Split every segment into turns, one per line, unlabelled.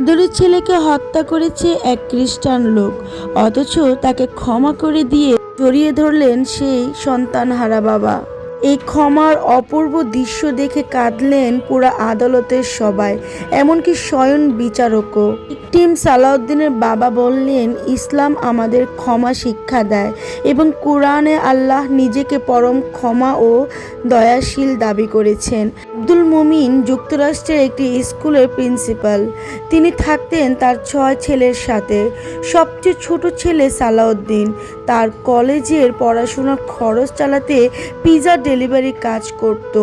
আদরের ছেলেকে হত্যা করেছে এক খ্রিস্টান লোক, অথচ তাকে ক্ষমা করে দিয়ে জড়িয়ে ধরলেন সেই সন্তানহারা বাবা। এই ক্ষমার অপূর্ব দৃশ্য দেখে কাঁদলেন পুরা আদালতের সবাই, এমনকি স্বয়ং বিচারকও। টিম সালাউদ্দিনের বাবা বললেন, ইসলাম আমাদের ক্ষমা শিক্ষা দেয় এবং কোরআনে আল্লাহ নিজেকে পরম ক্ষমা ও দয়াশীল দাবি করেছেন। আব্দুল মুমিন যুক্তরাষ্ট্রের একটি স্কুলের প্রিন্সিপাল। তিনি থাকতেন তার 6 ছেলের সাথে। সবচেয়ে ছোট ছেলে সালাউদ্দিন তার কলেজের পড়াশোনার খরচ চালাতে পিজা ডেলিভারি কাজ করত।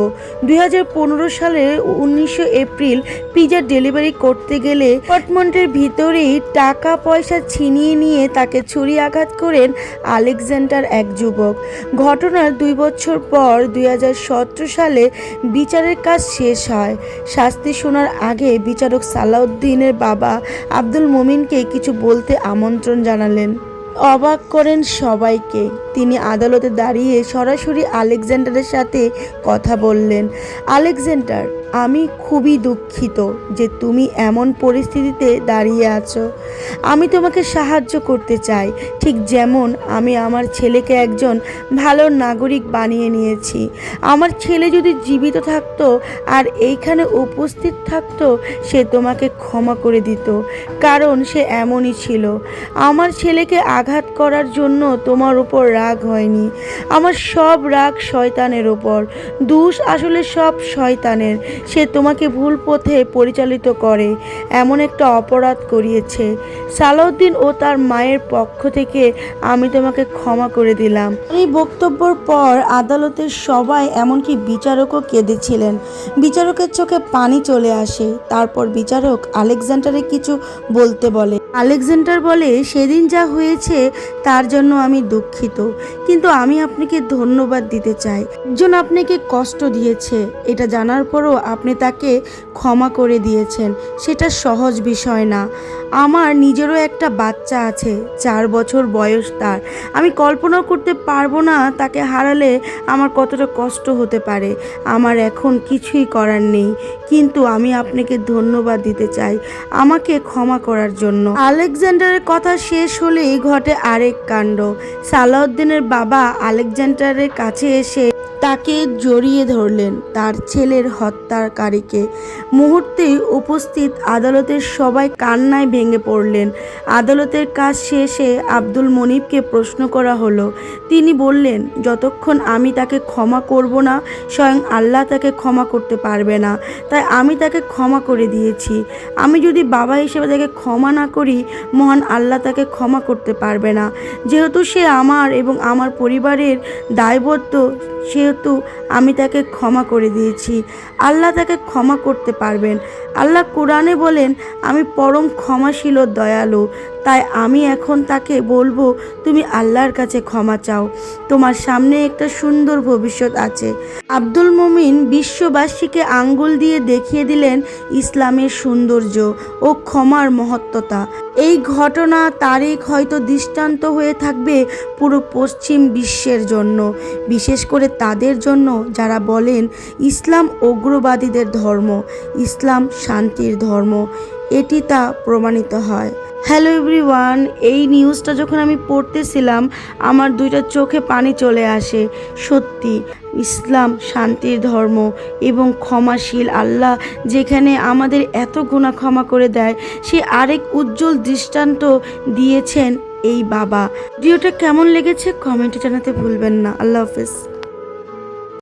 2015 সালের 19 এপ্রিল পিজা ডেলিভারি করতে গেলে অ্যাপার্টমেন্টের ভিতরেই টাকা পয়সা ছিনিয়ে নিয়ে তাকে ছুরি আঘাত করেন আলেকজান্ডার এক যুবক। ঘটনার 2 বছর পর 2017 সালে বিচারের কাজ শেষ হয়। শাস্তি শোনার আগে বিচারক সালাউদ্দিনের বাবা আব্দুল মুমিনকে কিছু বলতে আমন্ত্রণ জানালেন। অবাক করেন সবাইকে। তিনি আদালতে দাঁড়িয়ে সরাসরি আলেকজান্ডারের সাথে কথা বললেন। আলেকজান্ডার, আমি খুবই দুঃখিত যে তুমি এমন পরিস্থিতিতে দাঁড়িয়ে আছো। আমি তোমাকে সাহায্য করতে চাই, ঠিক যেমন আমি আমার ছেলেকে একজন ভালো নাগরিক বানিয়ে নিয়েছি। আমার ছেলে যদি জীবিত থাকতো আর এইখানে উপস্থিত থাকতো, সে তোমাকে ক্ষমা করে দিত, কারণ সে এমনই ছিল। আমার ছেলেকে আঘাত করার জন্য তোমার উপর রাগ হয়নি। আমার সব রাগ শয়তানের ওপর। দোষ আসলে সব শয়তানের। সে তোমাকে ভুল পথে পরিচালিত করে, এমন একটা অপরাধ করিয়েছে। সালাউদ্দিন ও তার মায়ের পক্ষ থেকে আমি তোমাকে ক্ষমা করে দিলাম। এই বক্তব্যের পর আদালতের সবাই, এমনকি বিচারকও কেঁদেছিলেন। বিচারকের চোখে পানি চলে আসে। তারপর বিচারক আলেকজান্ডারে কিছু বলতে বলে। আলেকজান্ডার বলে, সেদিন যা হয়েছে তার জন্য আমি দুঃখিত, কিন্তু আমি আপনাকে ধন্যবাদ দিতে চাই। একজন আপনাকে কষ্ট দিয়েছে, এটা জানার পরও আপনি তাকে ক্ষমা করে দিয়েছেন, সেটা সহজ বিষয় না। আমার নিজেরও একটা বাচ্চা আছে, 4 বছর বয়স তার। আমি কল্পনাও করতে পারবো না তাকে হারালে আমার কতটা কষ্ট হতে পারে। আমার এখন কিছুই করার নেই, কিন্তু আমি আপনাকে ধন্যবাদ দিতে চাই আমাকে ক্ষমা করার জন্য। আলেকজান্ডারের কথা শেষ হলেই ঘটে আরেক কাণ্ড। সালাউদ্দিনের বাবা আলেকজান্ডারের কাছে এসে তাকে জড়িয়ে ধরলেন, তার ছেলের হত্যাকারীকে। মুহূর্তেই উপস্থিত আদালতের সবাই কান্নায় ভেঙে পড়লেন। আদালতের কাজ শেষে আব্দুল মনিবকে প্রশ্ন করা হলো। তিনি বললেন, যতক্ষণ আমি তাকে ক্ষমা করব না, স্বয়ং আল্লাহ তাকে ক্ষমা করতে পারবে না। তাই আমি তাকে ক্ষমা করে দিয়েছি। আমি যদি বাবা হিসেবে তাকে ক্ষমা না করি, মহান আল্লাহ তাকে ক্ষমা করতে পারবে না। যেহেতু সে আমার এবং আমার পরিবারের দায়বদ্ধ, সেহেতু আমি তাকে ক্ষমা করে দিয়েছি। আল্লাহ তাকে ক্ষমা করতে পারবেন। আল্লাহ কোরআনে বলেন, আমি পরম ক্ষমাশীল ও দয়ালু। তাই আমি এখন তাকে বলবো, তুমি আল্লাহর কাছে ক্ষমা চাও, তোমার সামনে একটা সুন্দর ভবিষ্যৎ আছে। আব্দুল মুমিন বিশ্ববাসীকে আঙ্গুল দিয়ে দেখিয়ে দিলেন ইসলামের সৌন্দর্য ও ক্ষমার মহত্বতা। এই ঘটনা তারিখ হয়তো দৃষ্টান্ত হয়ে থাকবে পুরো পশ্চিম বিশ্বের জন্য, বিশেষ করে তাদের জন্য যারা বলেন ইসলাম উগ্রবাদীদের ধর্ম, ইসলাম শান্তির ধর্ম। এটি তা প্রমাণিত হয়। হ্যালো এভরিওয়ান, এই নিউজটা যখন আমি পড়তেছিলাম আমার 2টা চোখে পানি চলে আসে। সত্যি ইসলাম শান্তির ধর্ম এবং ক্ষমাশীল আল্লাহ যেখানে আমাদের এত গুনাহ ক্ষমা করে দেয়, সে আরেক উজ্জ্বল দৃষ্টান্ত দিয়েছেন এই বাবা। ভিডিওটা কেমন লেগেছে কমেন্টে জানাতে ভুলবেন না। আল্লাহ হাফেজ।